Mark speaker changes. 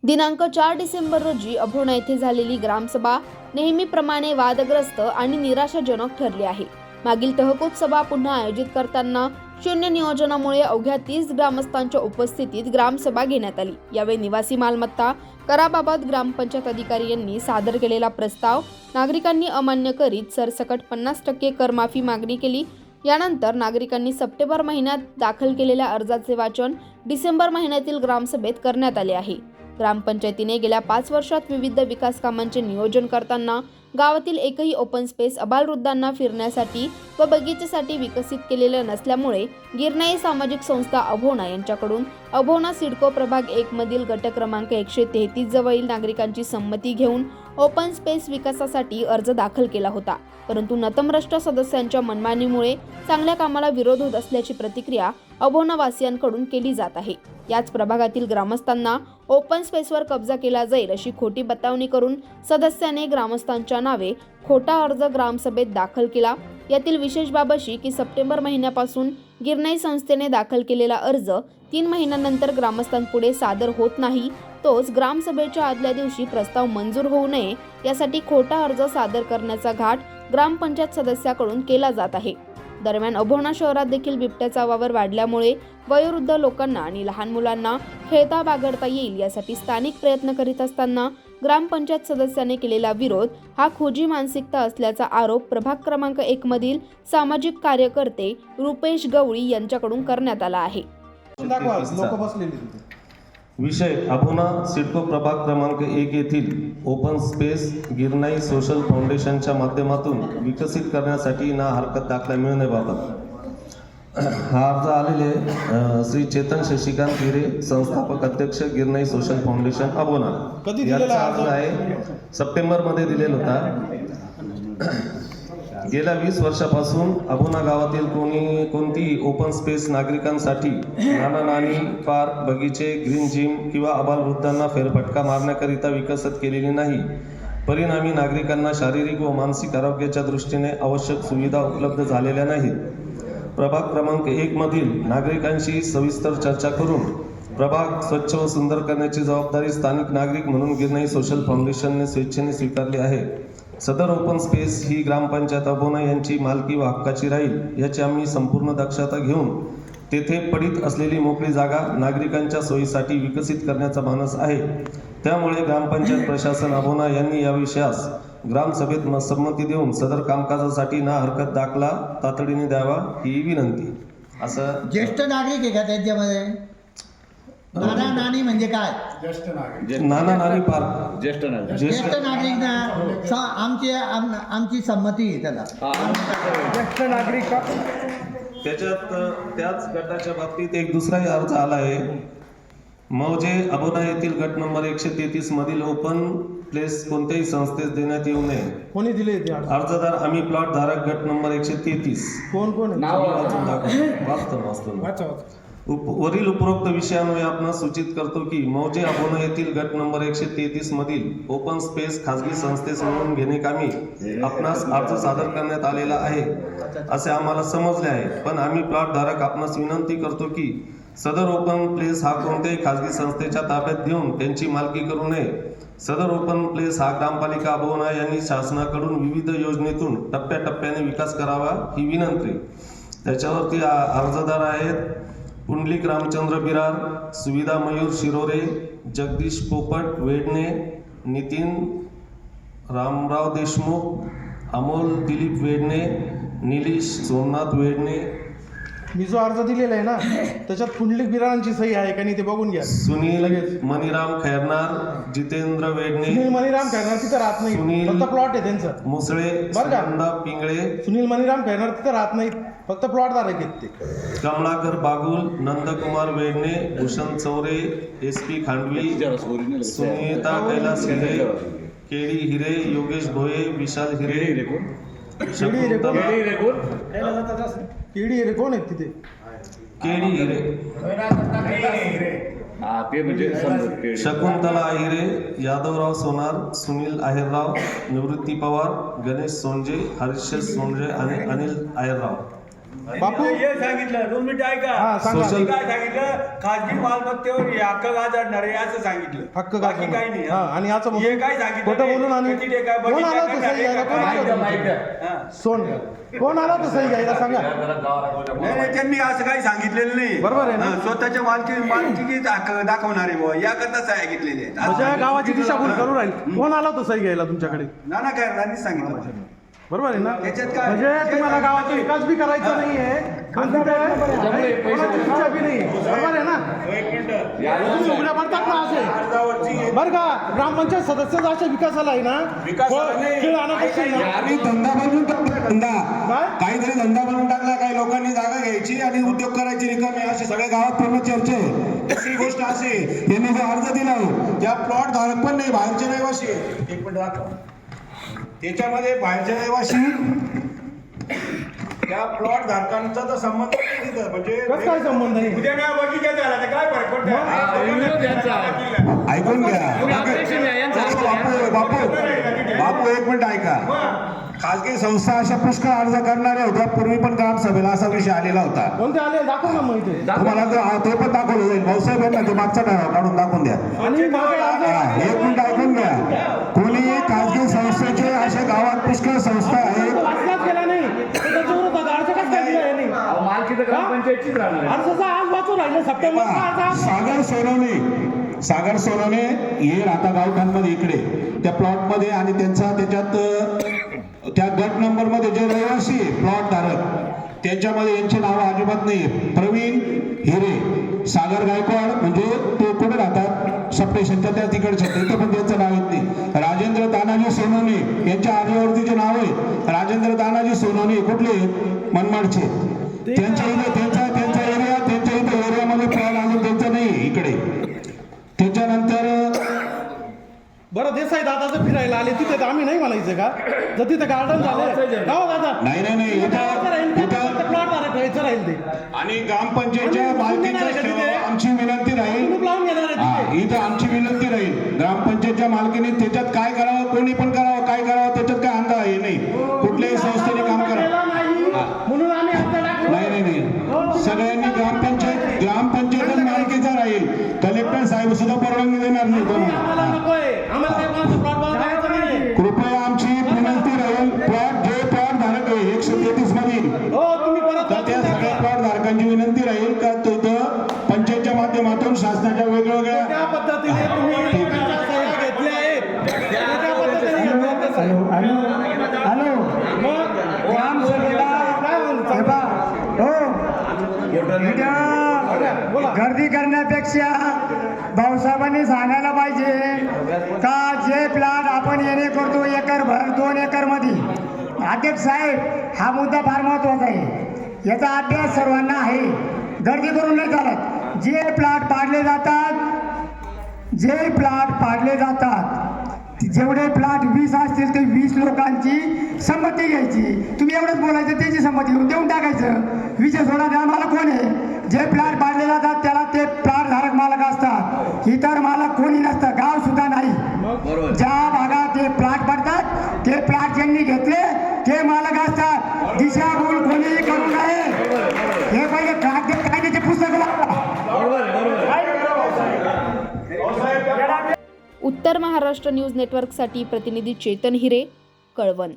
Speaker 1: दिनांक 4 डिसेंबर रोजी अभोणा येथे झालेली ग्रामसभा नेहमीप्रमाणे वादग्रस्त आणि निराशाजनक ठरली आहे। मागील तहकूब सभा पुन्हा आयोजित करताना शून्य नियोजनामुळे अवघ्या 30 ग्रामस्थांच्या उपस्थितीत ग्रामसभा घेण्यात आली। यावेळी निवासी मालमत्ता कराबाबत ग्रामपंचायत अधिकारी यांनी सादर केलेला प्रस्ताव नागरिकांनी अमान्य करीत सरसकट 50% करमाफी मागणी केली। यानंतर नागरिकांनी सप्टेंबर महिन्यात दाखल केलेल्या अर्जाचे वाचन डिसेंबर महिन्यातील ग्रामसभेत करण्यात आले आहे। ग्रामपंचायतीने गेल्या 5 वर्षात विविध विकास कामांचे नियोजन करताना गावातील एकही ओपन स्पेस अबालवृद्धांना फिरण्यासाठी व बगीचेसाठी विकसित केलेले नसल्यामुळे गिरणाई सामाजिक संस्था अभोणा यांच्याकडून अभोणा सिडको प्रभाग 1 मधील गट क्रमांक 133 जवळील नागरिकांची संमती घेऊन ओपन स्पेस विकासासाठी अर्ज दाखल केला होता। परंतु नतमरष्ट सदस्यांच्या मनमानीमुळे चांगल्या कामाला विरोध होत असल्याची प्रतिक्रिया अभोणा वासियांकडून केली जात आहे। याच प्रभागातील ग्रामस्थांना ओपन स्पेसवर कब्जा केला जाईल अशी खोटी बतावणी करून सदस्याने ग्रामस्थांच्या नावे खोटा अर्ज ग्रामसभेत दाखल केला। यातील विशेष बाब अशी की सप्टेंबर महिन्यापासून गिरणाई संस्थेने दाखल केलेला अर्ज 3 महिन्यानंतर ग्रामस्थांपुढे सादर होत नाही। तोच ग्रामसभेच्या आदल्या दिवशी प्रस्ताव मंजूर होऊ नये यासाठी खोटा अर्ज सादर करण्याचा घाट ग्रामपंचायत सदस्याकडून केला जात आहे। दरम्यान अभोणा शहरात देखील बिबट्याचा वावर वाढल्यामुळे वयोवृद्ध लोकांना आणि लहान मुलांना खेळता बागडता येईल यासाठी स्थानिक प्रयत्न करीत असताना ग्रामपंचायत सदस्याने केलेला विरोध हा खोजी मानसिकता असल्याचा आरोप प्रभाग क्रमांक 1 मधील सामाजिक कार्यकर्ते रुपेश गवळी यांच्याकडून करण्यात आला आहे।
Speaker 2: विषय अभोणा सिडको प्रभाग क्रमांक 1 येथील ओपन स्पेस गिरणाई सोशल फाउंडेशनच्या माध्यमातून विकसित करण्यासाठी ना हरकत दाखला मिळण्याबाबत हा अर्ज आलेले श्री चेतन शशिकांत हिरे संस्थापक अध्यक्ष गिरणाई सोशल फाउंडेशन अभोणा याचा अर्ज आहे सप्टेंबर मध्ये दिलेला होता। गेल्या 20 वर्षापासून अभोणा गावातील कोणतीही ओपन स्पेस नागरिकांसाठी नाना नानी पार्क बगीचे ग्रीन जिम किंवा अबालवृद्धांना फेरफटका मारण्याकरिता विकसित केलेली नाही। परिणामी नागरिकांना शारीरिक व मानसिक आरोग्याच्या दृष्टीने आवश्यक सुविधा उपलब्ध झालेल्या नाहीत। प्रभाग क्रमांक 1 मधील नागरिकांशी सविस्तर चर्चा करून प्रभाग स्वच्छ व सुंदर करण्याची जबाबदारी स्थानिक नागरिक म्हणून गिरणाई सोशल फाउंडेशनने स्वेच्छेने स्वीकारली आहे। सदर ओपन स्पेस ही ग्रामपंचायत अभोणा यांची मालकी व हक्काची राहील याची आम्ही संपूर्ण दक्षता घेऊन तेथे पडित असलेली मोकळी जागा नागरिकांच्या सोयीसाठी विकसित करण्याचा मानस आहे। त्यामुळे ग्रामपंचायत प्रशासन अभोणा यांनी या विषयास ग्रामसभेत संमती देऊन सदर कामकाजासाठी ना हरकत दाखला तातडीने द्यावा ही विनंती। असं
Speaker 3: ज्येष्ठ नागरिक आहे का त्याच्यामध्ये? नाना नानी म्हणजे काय?
Speaker 4: ज्येष्ठ नागरिक
Speaker 2: नाना नानी पार्क
Speaker 4: ज्येष्ठ नागरिक
Speaker 3: ज्येष्ठ नागरिक ना आमची संमती आहे त्याला।
Speaker 4: ज्येष्ठ नागरिक
Speaker 2: त्याच्यात त्याच गटाच्या बाबतीत एक दुसराही अर्ज आला आहे। मौजे अभोणा येथील गट नंबर 133 मधील ओपन प्लेस कोणत्याही संस्थेस देण्यात येऊ नये।
Speaker 5: कोणी दिले
Speaker 2: अर्जदार आम्ही प्लॉट धारक गट नंबर 133।
Speaker 5: कोण कोण
Speaker 2: वरील उपरोक्त विषयामुळे आपण सूचित करतो की मौजे अभोणा येथील गट नंबर 133 मधील ओपन स्पेस खाजगी संस्थेस म्हणून घेणेकामी आपणास अर्ज सादर करण्यात आलेला आहे असे आम्हाला समजले आहे। पण आम्ही प्लॉट धारक आपणास विनंती करतो की सदर ओपन प्लेस हा कोणत्याही खाजगी संस्थेच्या ताब्यात देऊन त्यांची मालकी करू नये। सदर ओपन प्लेस हा ग्रामपालिका अभोणा यांनी शासनाकडून विविध योजनेतून टप्प्याटप्प्याने विकास करावा ही विनंती। त्याच्यावरती अर्जदार आहेत पुंडलिक रामचंद्र बिरार, सुविधा मयूर शिरोरे, जगदीश पोपट वेडणे, नितीन रामराव देशमुख, अमोल दिलीप वेडणे, निलेश सोमनाथ वेडणे।
Speaker 5: मी जो अर्ज दिलेला आहे ना त्याच्यात पुंडलिक बिरारांची सही आहे का नाही ते बघून घ्या।
Speaker 2: सुनील मणिराम खैरनार, जितेंद्र वेडणे,
Speaker 5: सुनील मणिराम खैरनार तिथं राहत नाही, फक्त प्लॉट आहे त्यांचं
Speaker 2: मुसळे सुनंदा पिंगळे।
Speaker 5: सुनील मणिराम खैरनार तिथं राहत नाही, फक्त प्लॉट धारक आहेत ते।
Speaker 2: कमलाकर बागुल, नंदकुमार वेडणे, भूषण चौरे, SP खांडवी, सुनीता कैलास हिरे, केडी हिरे, योगेश भोये, विशाल हिरे,
Speaker 5: केडी हिरे कोण आहेत तिथे?
Speaker 2: केडी हिरे, शकुंतला आहिरे, यादवराव सोनार, सुनील आहेरराव, निवृत्ती पवार, गणेश सोंजे, हरीश सोंजे आणि अनिल आहेरराव।
Speaker 5: बापू
Speaker 4: हे सांगितलं 2 मिनिटं ऐका.
Speaker 5: हा, सांगा.
Speaker 4: मी काय सांगितलं, खाजगी मालमत्तेवर हे हक्क गाजवणार आहे असं सांगितलं.
Speaker 5: हक्क
Speaker 4: बाकी
Speaker 5: गाजवणार.
Speaker 4: काही नाही.
Speaker 5: हा, आणि याचं मग-
Speaker 4: हे काय सांगितलं
Speaker 5: खोटं
Speaker 4: ते?
Speaker 5: बोलून आणि-
Speaker 4: कधी ते काय
Speaker 5: कोण
Speaker 4: बगीचा
Speaker 5: आला होता
Speaker 4: करणार
Speaker 5: सही
Speaker 4: आहे
Speaker 5: घ्यायला?
Speaker 4: का
Speaker 5: कोण
Speaker 4: काय?
Speaker 5: आला होता?
Speaker 4: हा.
Speaker 5: कोण आला होता सही घ्यायला सांगा.
Speaker 4: नाही, त्यांनी असं काही सांगितलेलं नाही.
Speaker 5: बरोबर आहे ना?
Speaker 4: हा, स्वतःच्या मालकी दाखवणार आहे बुवा. याकरता सह्या घेतलेल्या आहेत.
Speaker 5: म्हणजे गावाची दिशाभूल करू राहील. कोण आला होता सही घ्यायला तुमच्याकडे?
Speaker 4: नाना काय राणीच सांगितलं.
Speaker 5: बरोबर आहे ना?
Speaker 4: याच्यात काय?
Speaker 5: म्हणजे तुम्हाला गावाचा विकास बी करायचा नाहीये आणि तिथे कोणाची इच्छा बी नाही. बरोबर आहे ना? तुम्ही उघड्या पडतात ना असे. बरं का, ग्रामपंचायत सदस्य अशा विकासाला आहे ना, खेळ आणत असतील ना.
Speaker 6: आणि धंदा बनवून टाकला धंदा
Speaker 5: काय?
Speaker 6: काहीतरी धंदा बनवून टाकला. काही लोकांनी जागा घ्यायची आणि उद्योग करायची रिकामी असे सगळ्या गावात पूर्ण चर्चा आहे. दुसरी गोष्ट अशी आहे, यांनी जो अर्ज दिला त्या प्लॉट धारक पण नाही, बाहेरचे रहिवासी आहे. एक मिनिट दाखव. त्याच्यामध्ये बाहेरचे रहिवासी त्या प्लॉट धारकांचा तर संबंध नाही तिथं. म्हणजे
Speaker 5: कसं काय संबंध नाही?
Speaker 4: उद्या काय बगीचा झाला तर काय फरक पडतो?
Speaker 6: ऐकून घ्या. बापू बापू एक मिनिट ऐका. खाजगी संस्था अशा पुष्कळ अर्ज करणाऱ्या होत्या. पूर्वी पण ग्रामसभेला असा विषय आलेला होता.
Speaker 5: कोणते आले दाखव ना मग इथे.
Speaker 6: तुम्हाला ते पण दाखवलं जाईल. भाऊसाहेब यांना ते मागचा ठराव काढून दाखवून द्या.
Speaker 5: आणि मागे अर्ज-
Speaker 6: एक मिनिट ऐकून घ्या. कोणी खाजगी संस्थेचे अशा गावात पुष्कळ संस्था आहेत.
Speaker 5: वाचलाच गेला नाही तर त्याच्यावर अर्ज कसं काय दिला यांनी? अर्जाचा आज वाचून राहिले सप्टेंबरचा अर्ज.
Speaker 6: सागर सोनवणे हे राहता गावठाणमध्ये इकडे त्या प्लॉट मध्ये आणि त्याच्यात त्या गट नंबर मध्ये जे रहिवासी प्लॉट धारक त्यांच्यामध्ये यांची नावं अजिबात नाही. प्रवीण हिरे, सागर गायकवाड म्हणजे ते कुठे राहतात सप्टेशनच्या त्या तिकडच्या, तिथं पण त्यांचं नाव येत नाही. राजेंद्र तानाजी सोनवणे यांच्या अर्जावरती जे नाव आहे राजेंद्र तानाजी सोनवणे कुठले मनमाडचे. त्यांच्या इथे त्यांचा एरियामध्ये प्लॉट अजून त्यांचा नाही इकडे. त्याच्यानंतर
Speaker 5: बरं देसाई दादाचं फिरायला आले तिथे तर आम्ही नाही म्हणायचं का? जर तिथे गार्डन झाले गाव दादा
Speaker 6: नाही
Speaker 5: प्लॉट राहायचं राहील ते.
Speaker 6: आणि ग्रामपंचायतच्या मालकीचं आमची विनंती राहील.
Speaker 5: कुलूप लावून घेणार आहे तिथे.
Speaker 6: इथं आमची विनंती राहील ग्रामपंचायतच्या मालकीने त्याच्यात काय करावं, कोणी पण करावं, काय करावं त्याच्यात काय अंदाज आहे नाही. कुठल्याही संस्थेने काम करावं.
Speaker 5: केलं नाही म्हणून आम्ही अर्ज टाकलो.
Speaker 6: नाही सगळ्यांनी ग्रामपंचायत मालकीचा राहील. कलेक्टर साहेब सुद्धा परवानगी देणार नाही
Speaker 5: आम्हाला
Speaker 6: कोणाला.
Speaker 5: नकोय. आम्हाला काही कोणाचं प्लॉट बांधायचं नाहीये.
Speaker 6: कृपया आमची विनंती राहील. प्लॉट धारक आहे 133 मधील
Speaker 5: हो तुम्ही परत
Speaker 6: तर त्या सगळ्या प्लॉट धारकांची विनंती राहील का तिथं पंचायतच्या माध्यमातून शासनाच्या वेगवेगळ्या
Speaker 5: त्या पद्धतीने तुम्ही लोकांच्या सह्या घेतल्या आहेत. त्या पद्धतीने घेतल्या आहेत त्या सह्या.
Speaker 3: हॅलो
Speaker 5: मग
Speaker 3: ग्रामसभेला
Speaker 5: काय म्हणता? बोला.
Speaker 3: गर्दी करण्यापेक्षा भाऊसाहेबांनी सांगायला पाहिजे का जे प्लॉट आपण येणे करतो एकरभर 2 एकर मध्ये. अध्यक्ष साहेब हा मुद्दा फार महत्वाचा आहे. याचा अभ्यास सर्वांना आहे. गर्दी करून नाही चालत. जे प्लॉट पाडले जातात जेवढे प्लॉट 20 असतील ते 20 लोकांची संमती घ्यायची. तुम्ही एवढंच बोलायचं, त्याची संमती देऊन टाकायचं. विषय सोडा. द्या मालक कोण आहे? जे प्लॉट पाडले जातात त्याला ते प्लॉट धारक मालक असतात. इतर मालक कोणी नसतं. गाव सुद्धा नाही. ज्या भागात ते प्लॉट पडतात ते प्लॉट ज्यांनी घेतले ते मालक असतात. दिशाभूल कोणीही करू नये. हे पहिले कायद्याचे पुस्तक
Speaker 1: उत्तर महाराष्ट्र न्यूज नेटवर्कसाठी प्रतिनिधी चेतन हिरे, कळवण.